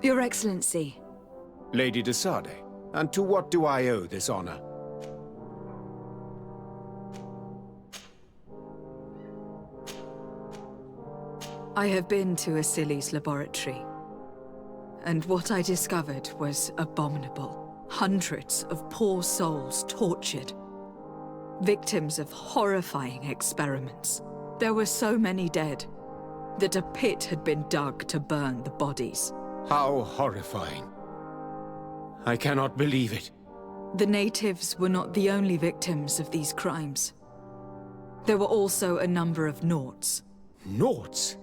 Your Excellency. Lady de Sade, and to what do I owe this honor? I have been to Asili's laboratory, and what I discovered was abominable. Hundreds of poor souls tortured, victims of horrifying experiments. There were so many dead that a pit had been dug to burn the bodies. How horrifying. I cannot believe it. The natives were not the only victims of these crimes. There were also a number of Nauts. Nauts?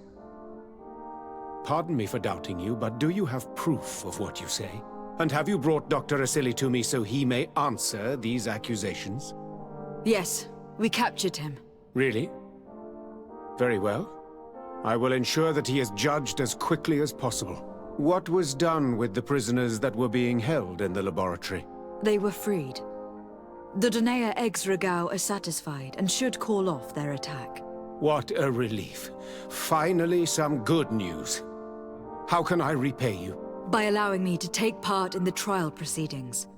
Pardon me for doubting you, but do you have proof of what you say? And have you brought Dr. Asili to me so he may answer these accusations? Yes, we captured him. Really? Very well. I will ensure that he is judged as quickly as possible. What was done with the prisoners that were being held in the laboratory? They were freed. The Donea ex-Regao are satisfied and should call off their attack. What a relief. Finally, some good news. How can I repay you? By allowing me to take part in the trial proceedings.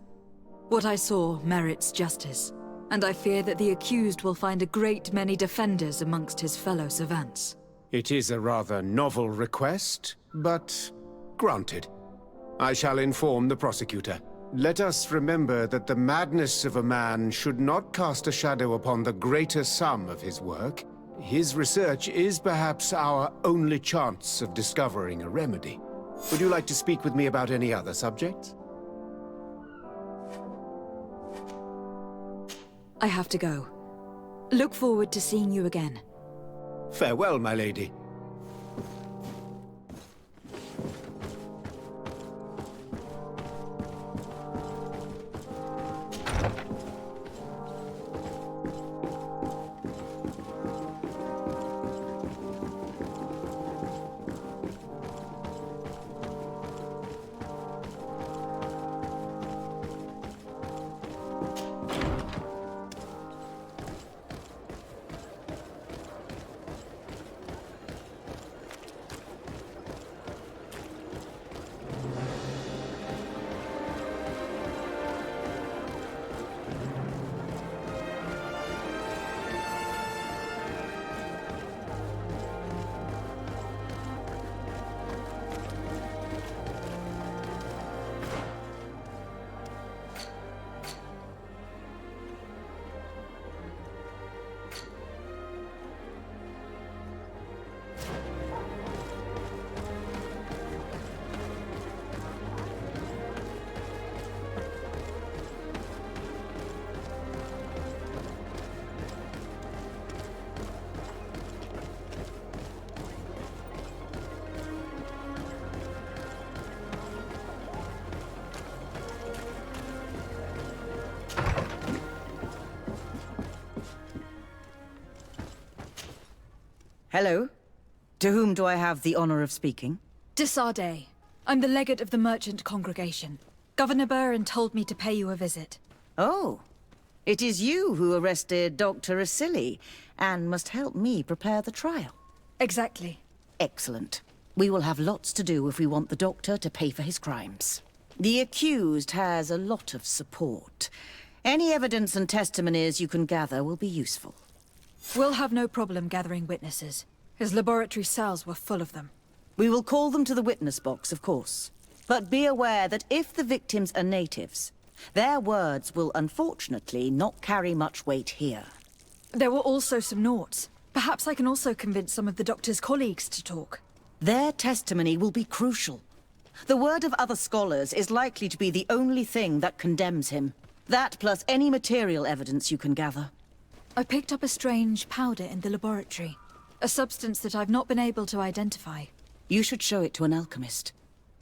What I saw merits justice, and I fear that the accused will find a great many defenders amongst his fellow savants. It is a rather novel request, but granted. I shall inform the prosecutor. Let us remember that the madness of a man should not cast a shadow upon the greater sum of his work. His research is perhaps our only chance of discovering a remedy. Would you like to speak with me about any other subjects? I have to go. Look forward to seeing you again. Farewell, my lady. Hello. To whom do I have the honor of speaking? De Sade. I'm the legate of the merchant congregation. Governor Burin told me to pay you a visit. Oh. It is you who arrested Dr. Asili and must help me prepare the trial. Exactly. Excellent. We will have lots to do if we want the doctor to pay for his crimes. The accused has a lot of support. Any evidence and testimonies you can gather will be useful. We'll have no problem gathering witnesses. His laboratory cells were full of them. We will call them to the witness box, of course. But be aware that if the victims are natives, their words will unfortunately not carry much weight here. There were also some Nauts. Perhaps I can also convince some of the doctor's colleagues to talk. Their testimony will be crucial. The word of other scholars is likely to be the only thing that condemns him. That plus any material evidence you can gather. I picked up a strange powder in the laboratory. A substance that I've not been able to identify. You should show it to an alchemist.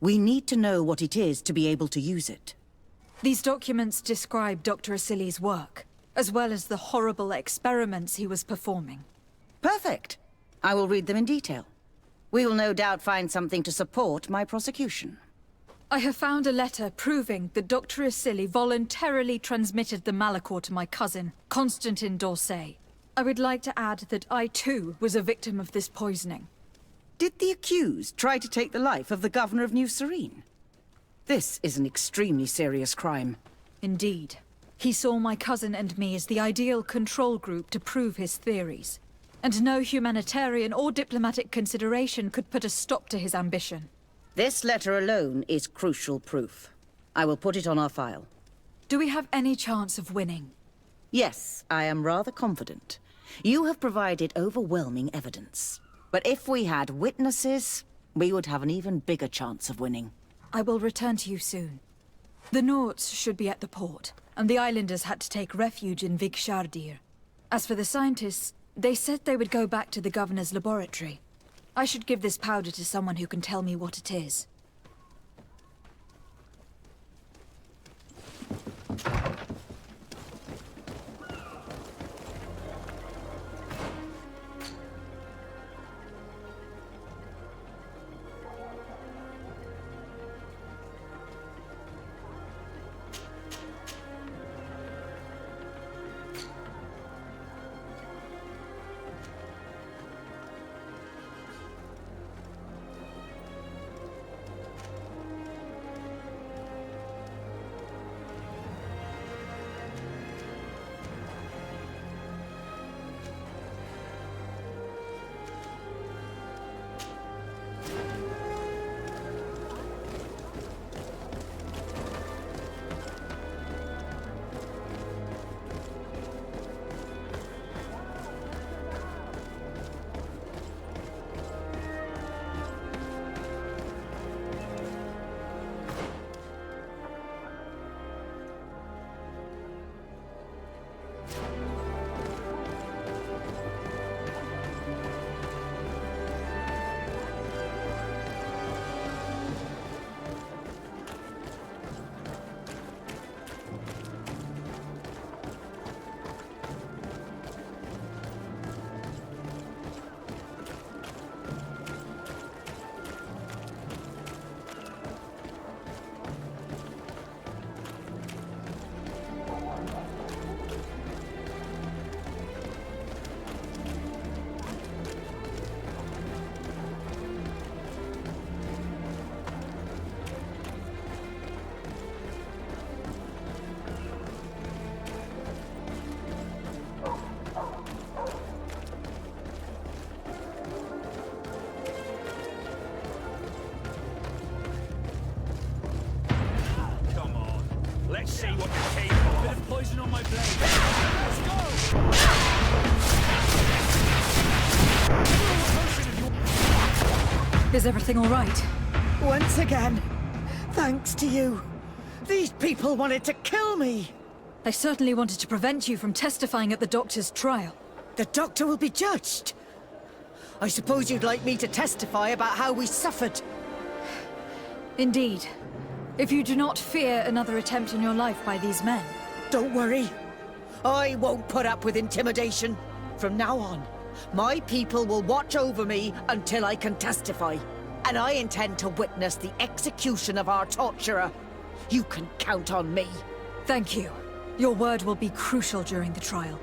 We need to know what it is to be able to use it. These documents describe Dr. Asili's work, as well as the horrible experiments he was performing. Perfect. I will read them in detail. We will no doubt find something to support my prosecution. I have found a letter proving that Dr. Asili voluntarily transmitted the Malachor to my cousin, Constantin d'Orsay. I would like to add that I too was a victim of this poisoning. Did the accused try to take the life of the governor of New Serene? This is an extremely serious crime. Indeed. He saw my cousin and me as the ideal control group to prove his theories. And no humanitarian or diplomatic consideration could put a stop to his ambition. This letter alone is crucial proof. I will put it on our file. Do we have any chance of winning? Yes, I am rather confident. You have provided overwhelming evidence. But if we had witnesses, we would have an even bigger chance of winning. I will return to you soon. The Nords should be at the port, and the islanders had to take refuge in Vigshardir. As for the scientists, they said they would go back to the governor's laboratory. I should give this powder to someone who can tell me what it is. Let's see what you're capable of. Bit of poison on my blade. Let's go! Is everything all right? Once again, thanks to you. These people wanted to kill me. They certainly wanted to prevent you from testifying at the doctor's trial. The doctor will be judged. I suppose you'd like me to testify about how we suffered. Indeed. If you do not fear another attempt on your life by these men. Don't worry. I won't put up with intimidation. From now on, my people will watch over me until I can testify. And I intend to witness the execution of our torturer. You can count on me. Thank you. Your word will be crucial during the trial.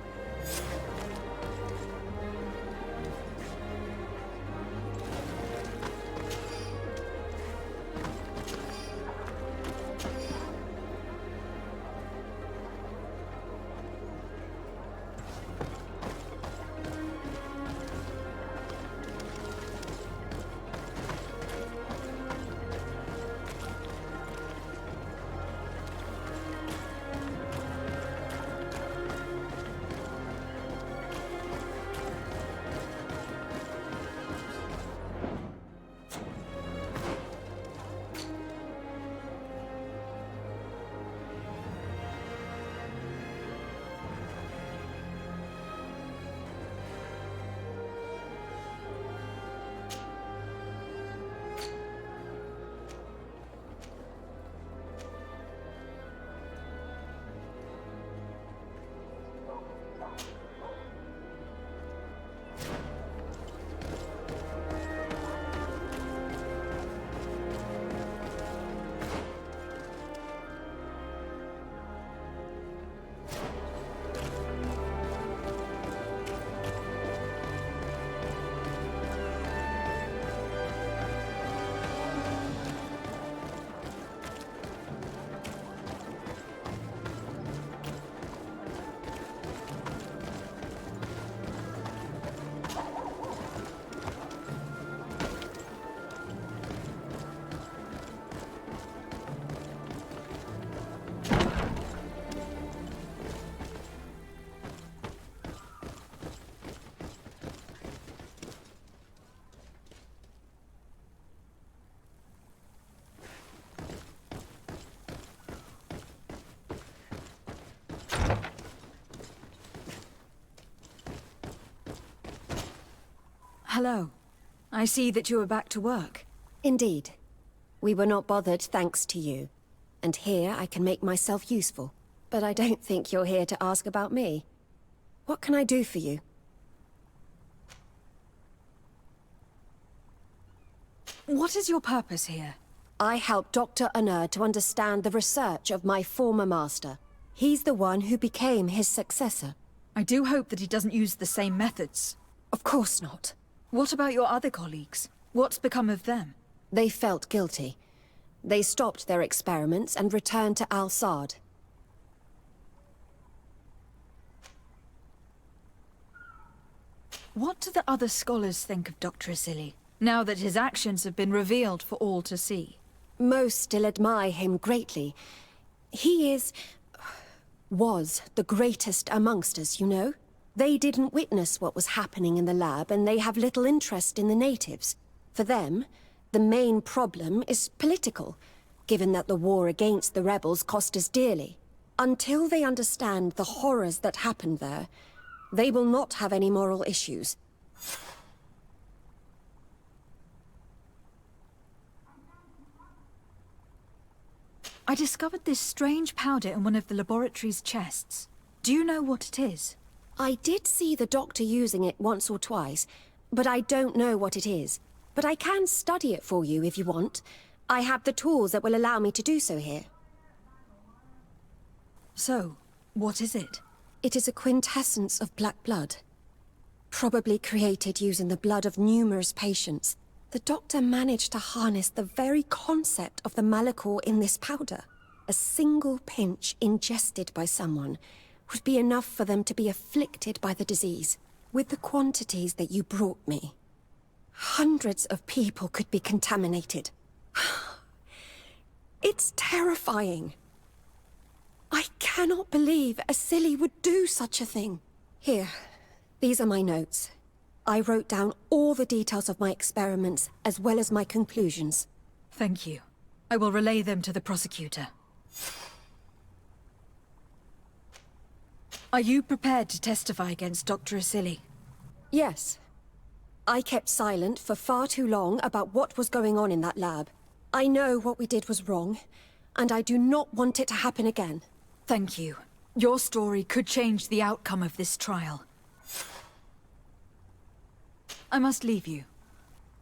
Hello. I see that you are back to work. Indeed. We were not bothered thanks to you. And here I can make myself useful. But I don't think you're here to ask about me. What can I do for you? What is your purpose here? I helped Dr. Unur to understand the research of my former master. He's the one who became his successor. I do hope that he doesn't use the same methods. Of course not. What about your other colleagues? What's become of them? They felt guilty. They stopped their experiments and returned to Al-Sad. What do the other scholars think of Dr. Asili, now that his actions have been revealed for all to see? Most still admire him greatly. He was the greatest amongst us, you know? They didn't witness what was happening in the lab, and they have little interest in the natives. For them, the main problem is political, given that the war against the rebels cost us dearly. Until they understand the horrors that happened there, they will not have any moral issues. I discovered this strange powder in one of the laboratory's chests. Do you know what it is? I did see the doctor using it once or twice, but I don't know what it is. But I can study it for you if you want. I have the tools that will allow me to do so here. So, what is it? It is a quintessence of black blood. Probably created using the blood of numerous patients. The doctor managed to harness the very concept of the Malachor in this powder. A single pinch ingested by someone would be enough for them to be afflicted by the disease. With the quantities that you brought me, hundreds of people could be contaminated. It's terrifying. I cannot believe Asili would do such a thing. Here, these are my notes. I wrote down all the details of my experiments, as well as my conclusions. Thank you. I will relay them to the prosecutor. Are you prepared to testify against Dr. Asili? Yes. I kept silent for far too long about what was going on in that lab. I know what we did was wrong, and I do not want it to happen again. Thank you. Your story could change the outcome of this trial. I must leave you.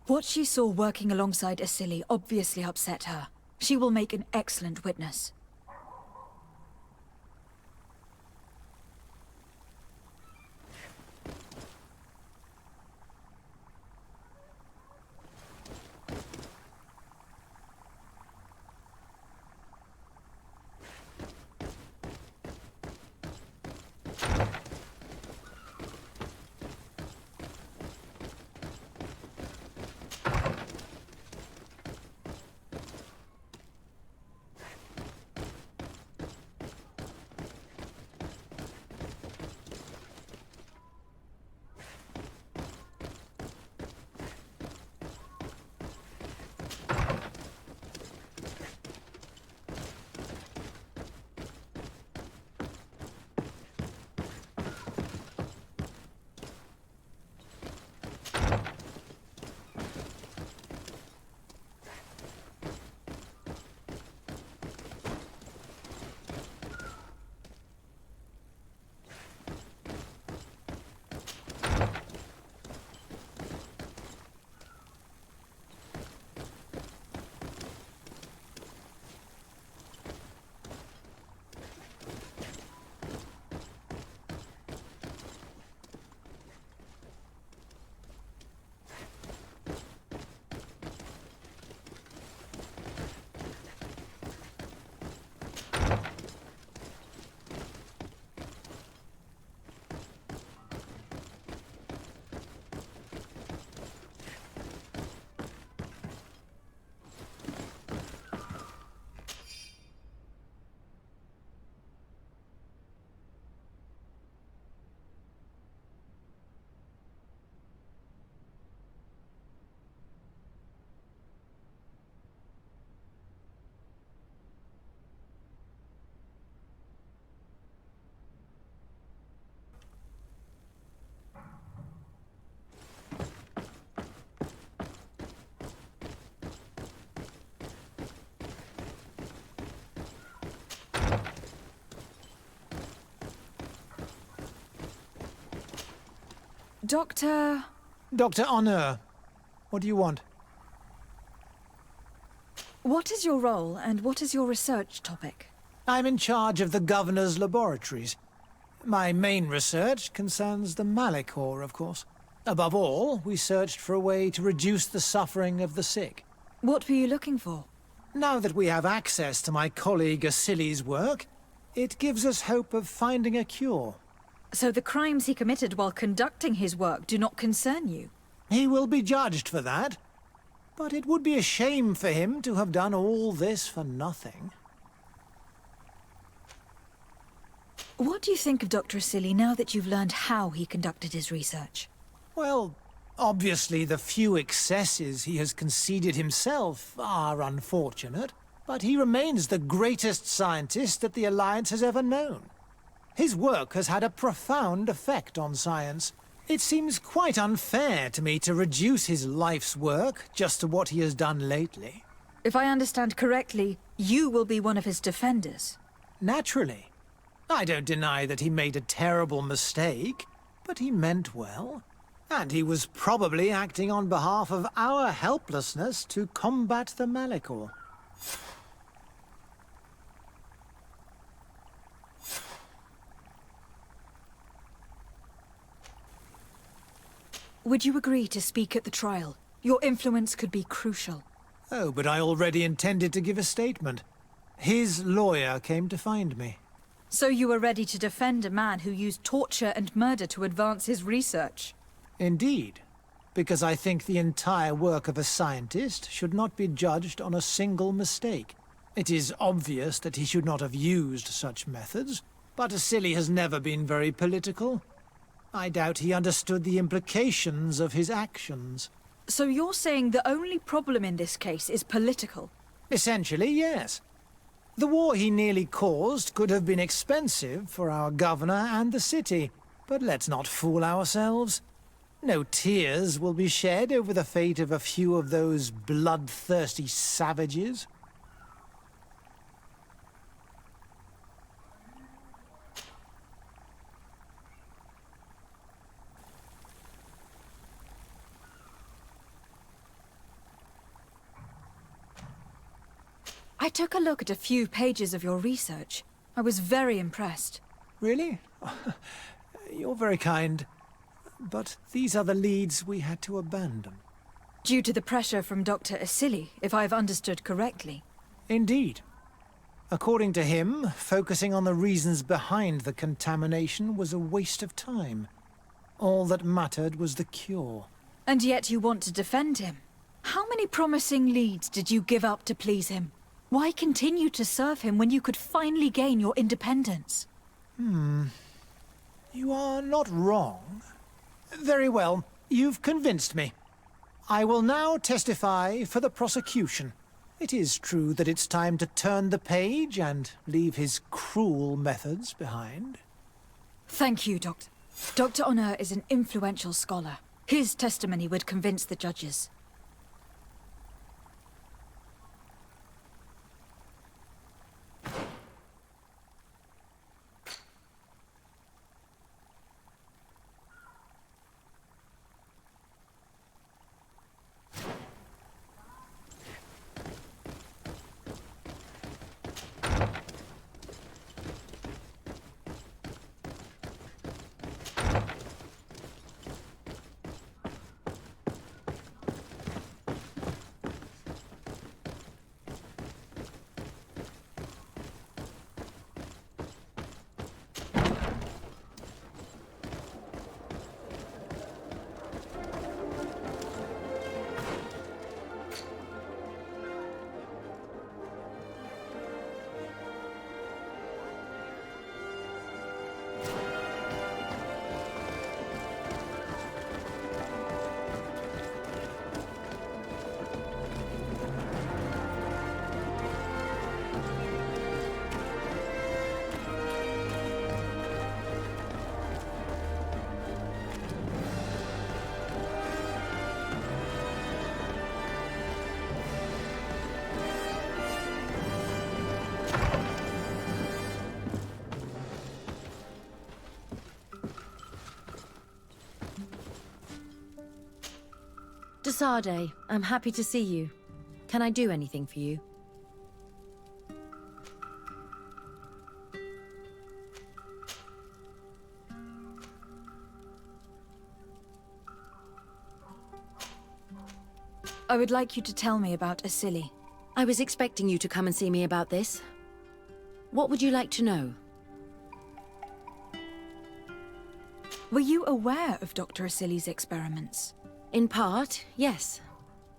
What she saw working alongside Asili obviously upset her. She will make an excellent witness. Doctor... Dr. Honor, what do you want? What is your role, and what is your research topic? I'm in charge of the Governor's laboratories. My main research concerns the Malachor, of course. Above all, we searched for a way to reduce the suffering of the sick. What were you looking for? Now that we have access to my colleague Asili's work, it gives us hope of finding a cure. So the crimes he committed while conducting his work do not concern you? He will be judged for that. But it would be a shame for him to have done all this for nothing. What do you think of Dr. Asili now that you've learned how he conducted his research? Well, obviously the few excesses he has conceded himself are unfortunate, but he remains the greatest scientist that the Alliance has ever known. His work has had a profound effect on science. It seems quite unfair to me to reduce his life's work just to what he has done lately. If I understand correctly, you will be one of his defenders. Naturally. I don't deny that he made a terrible mistake, but he meant well. And he was probably acting on behalf of our helplessness to combat the Malachor. Would you agree to speak at the trial? Your influence could be crucial. Oh, but I already intended to give a statement. His lawyer came to find me. So you were ready to defend a man who used torture and murder to advance his research? Indeed, because I think the entire work of a scientist should not be judged on a single mistake. It is obvious that he should not have used such methods, but Asili has never been very political. I doubt he understood the implications of his actions. So you're saying the only problem in this case is political? Essentially, yes. The war he nearly caused could have been expensive for our governor and the city, but let's not fool ourselves. No tears will be shed over the fate of a few of those bloodthirsty savages. I took a look at a few pages of your research. I was very impressed. Really? You're very kind. But these are the leads we had to abandon. Due to the pressure from Dr. Asili, if I've understood correctly. Indeed. According to him, focusing on the reasons behind the contamination was a waste of time. All that mattered was the cure. And yet you want to defend him. How many promising leads did you give up to please him? Why continue to serve him when you could finally gain your independence? You are not wrong. Very well, you've convinced me. I will now testify for the prosecution. It is true that it's time to turn the page and leave his cruel methods behind. Thank you, Doctor. Dr. Honor is an influential scholar. His testimony would convince the judges. Sade, I'm happy to see you. Can I do anything for you? I would like you to tell me about Asili. I was expecting you to come and see me about this. What would you like to know? Were you aware of Dr. Asili's experiments? In part, yes.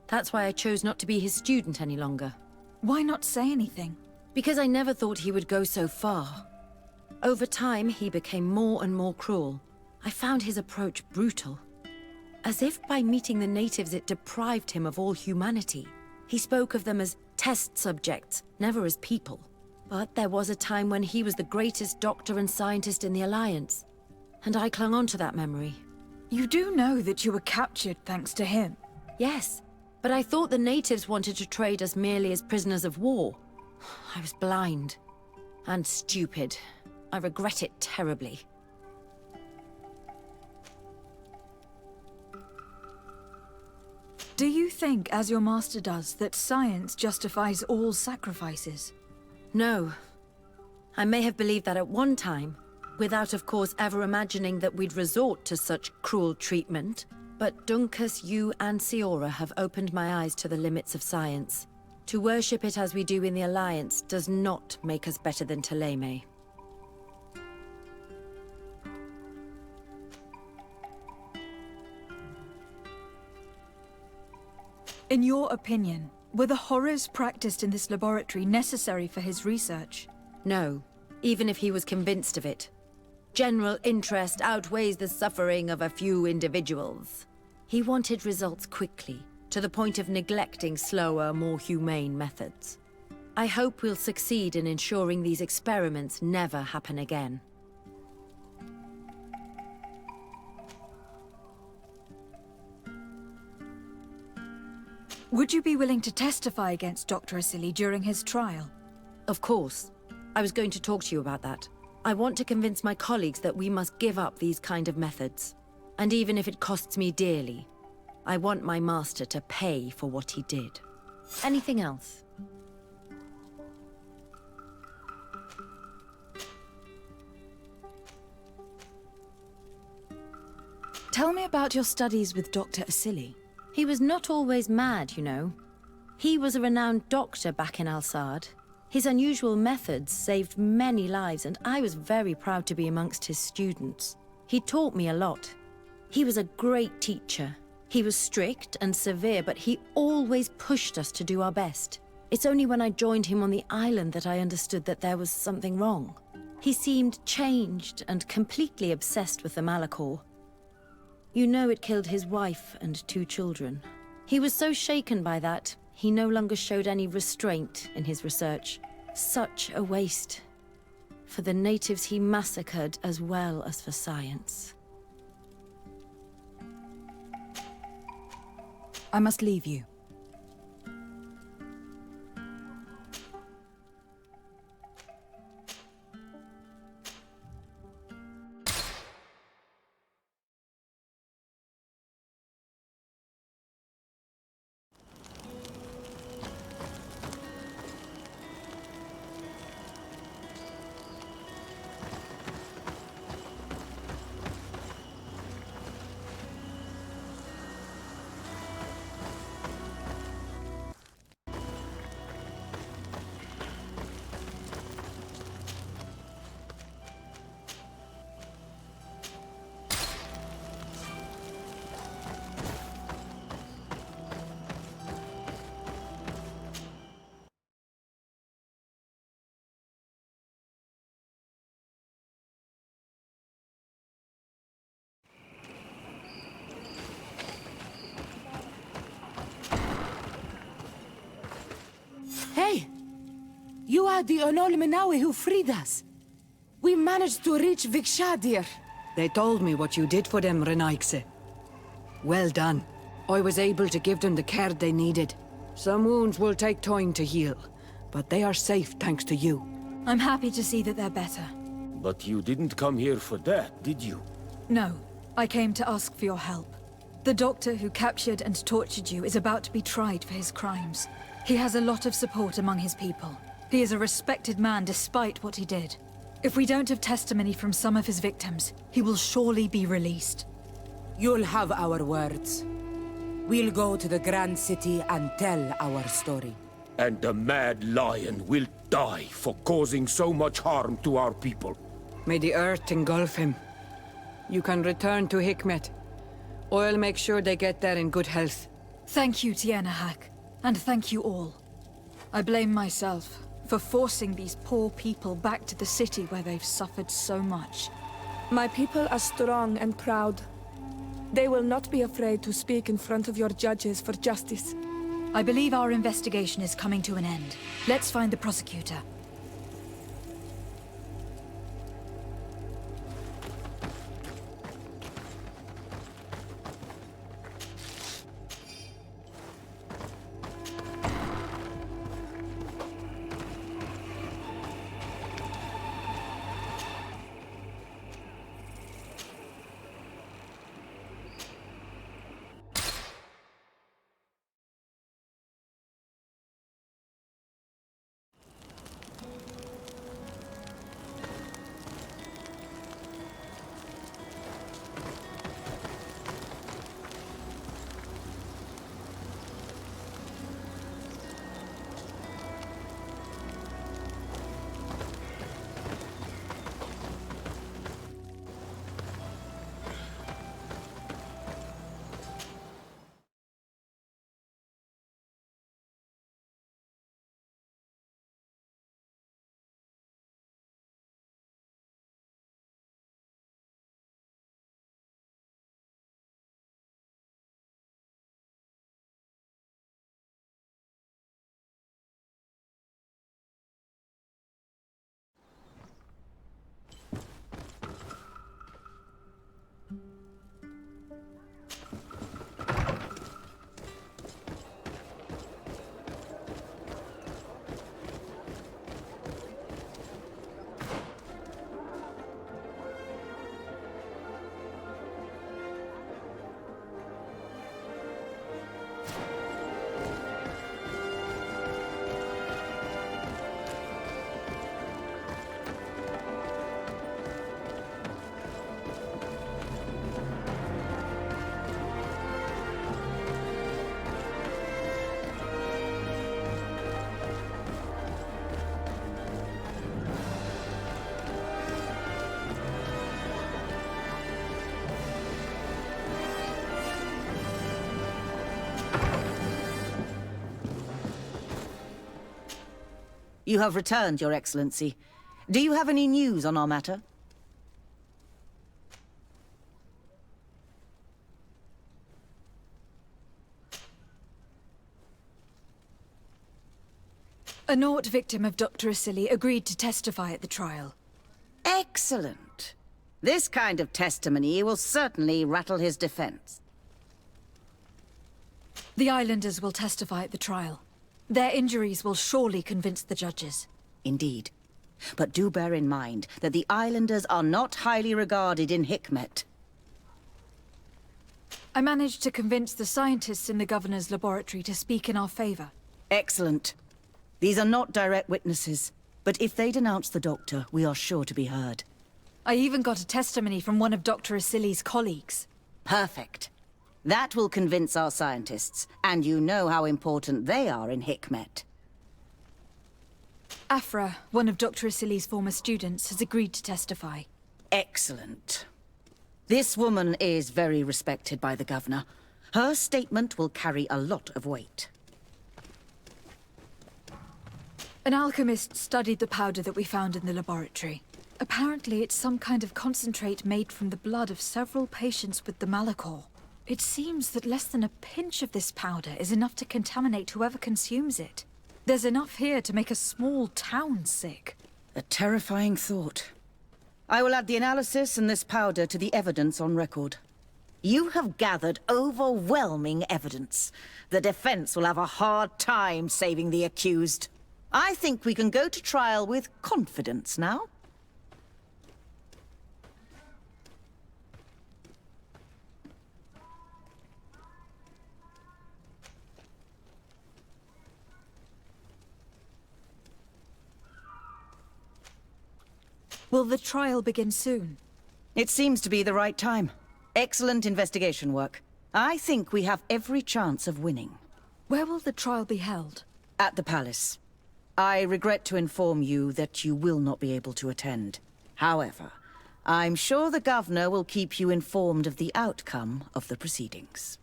That's why I chose not to be his student any longer. Why not say anything? Because I never thought he would go so far. Over time, he became more and more cruel. I found his approach brutal. As if by meeting the natives it deprived him of all humanity. He spoke of them as test subjects, never as people. But there was a time when he was the greatest doctor and scientist in the Alliance. And I clung on to that memory. You do know that you were captured thanks to him? Yes, but I thought the natives wanted to trade us merely as prisoners of war. I was blind. And stupid. I regret it terribly. Do you think, as your master does, that science justifies all sacrifices? No. I may have believed that at one time, without of course ever imagining that we'd resort to such cruel treatment. But Dunkus, you and Siora have opened my eyes to the limits of science. To worship it as we do in the Alliance does not make us better than Thélème. In your opinion, were the horrors practiced in this laboratory necessary for his research? No, even if he was convinced of it. General interest outweighs the suffering of a few individuals. He wanted results quickly, to the point of neglecting slower, more humane methods. I hope we'll succeed in ensuring these experiments never happen again. Would you be willing to testify against Dr. Asili during his trial? Of course. I was going to talk to you about that. I want to convince my colleagues that we must give up these kind of methods. And even if it costs me dearly, I want my master to pay for what he did. Anything else? Tell me about your studies with Dr. Asili. He was not always mad, you know. He was a renowned doctor back in Al-Sad. His unusual methods saved many lives, and I was very proud to be amongst his students. He taught me a lot. He was a great teacher. He was strict and severe, but he always pushed us to do our best. It's only when I joined him on the island that I understood that there was something wrong. He seemed changed and completely obsessed with the Malachor. You know it killed his wife and 2 children. He was so shaken by that, he no longer showed any restraint in his research. Such a waste. For the natives he massacred as well as for science. I must leave you. Hey! You are the Onol Menawi who freed us. We managed to reach Vikshadir. They told me what you did for them, Renaikse. Well done. I was able to give them the care they needed. Some wounds will take time to heal, but they are safe thanks to you. I'm happy to see that they're better. But you didn't come here for that, did you? No, I came to ask for your help. The doctor who captured and tortured you is about to be tried for his crimes. He has a lot of support among his people. He is a respected man despite what he did. If we don't have testimony from some of his victims, he will surely be released. You'll have our words. We'll go to the Grand City and tell our story. And the Mad Lion will die for causing so much harm to our people. May the earth engulf him. You can return to Hikmet. I'll make sure they get there in good health. Thank you, Tianahak, and thank you all. I blame myself for forcing these poor people back to the city where they've suffered so much. My people are strong and proud. They will not be afraid to speak in front of your judges for justice. I believe our investigation is coming to an end. Let's find the prosecutor. You have returned, Your Excellency. Do you have any news on our matter? A Nort victim of Dr. Asili agreed to testify at the trial. Excellent. This kind of testimony will certainly rattle his defense. The islanders will testify at the trial. Their injuries will surely convince the judges. Indeed. But do bear in mind that the islanders are not highly regarded in Hikmet. I managed to convince the scientists in the governor's laboratory to speak in our favor. Excellent. These are not direct witnesses, but if they denounce the doctor, we are sure to be heard. I even got a testimony from one of Dr. Asili's colleagues. Perfect. That will convince our scientists, and you know how important they are in Hikmet. Afra, one of Dr. Asili's former students, has agreed to testify. Excellent. This woman is very respected by the governor. Her statement will carry a lot of weight. An alchemist studied the powder that we found in the laboratory. Apparently, it's some kind of concentrate made from the blood of several patients with the Malachor. It seems that less than a pinch of this powder is enough to contaminate whoever consumes it. There's enough here to make a small town sick. A terrifying thought. I will add the analysis and this powder to the evidence on record. You have gathered overwhelming evidence. The defense will have a hard time saving the accused. I think we can go to trial with confidence now. Will the trial begin soon? It seems to be the right time. Excellent investigation work. I think we have every chance of winning. Where will the trial be held? At the palace. I regret to inform you that you will not be able to attend. However, I'm sure the governor will keep you informed of the outcome of the proceedings.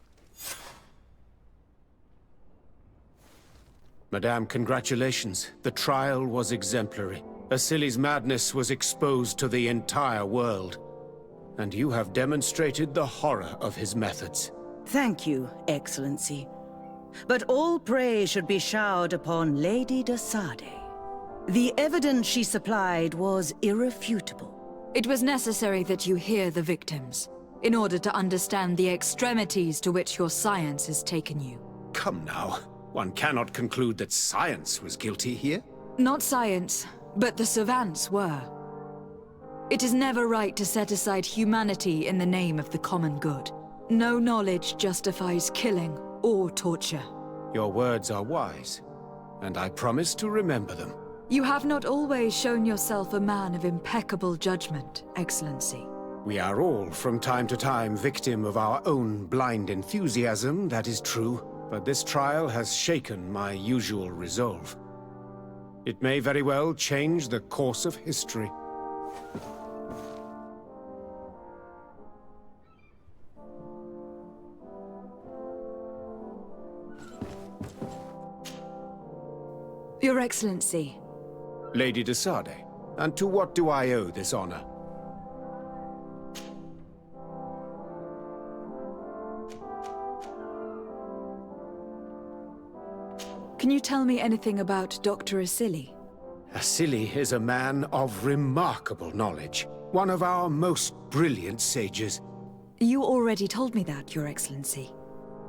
Madame, congratulations. The trial was exemplary. Asili's madness was exposed to the entire world. And you have demonstrated the horror of his methods. Thank you, Excellency. But all praise should be showered upon Lady de Sade. The evidence she supplied was irrefutable. It was necessary that you hear the victims, in order to understand the extremities to which your science has taken you. Come now. One cannot conclude that science was guilty here. Not science, but the savants were. It is never right to set aside humanity in the name of the common good. No knowledge justifies killing or torture. Your words are wise, and I promise to remember them. You have not always shown yourself a man of impeccable judgment, Excellency. We are all, from time to time, victim of our own blind enthusiasm, that is true. But this trial has shaken my usual resolve. It may very well change the course of history. Your Excellency. Lady de Sade, and to what do I owe this honor? Can you tell me anything about Dr. Asili? Asili is a man of remarkable knowledge, one of our most brilliant sages. You already told me that, Your Excellency.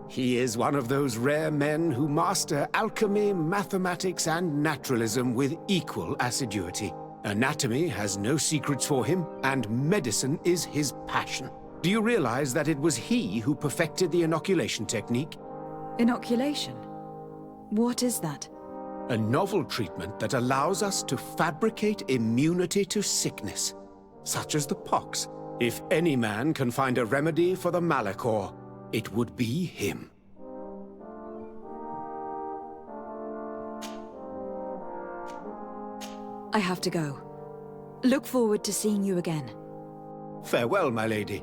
He is one of those rare men who master alchemy, mathematics, and naturalism with equal assiduity. Anatomy has no secrets for him, and medicine is his passion. Do you realize that it was he who perfected the inoculation technique? Inoculation? What is that? A novel treatment that allows us to fabricate immunity to sickness, such as the pox. If any man can find a remedy for the Malachor, it would be him. I have to go. Look forward to seeing you again. Farewell, my lady.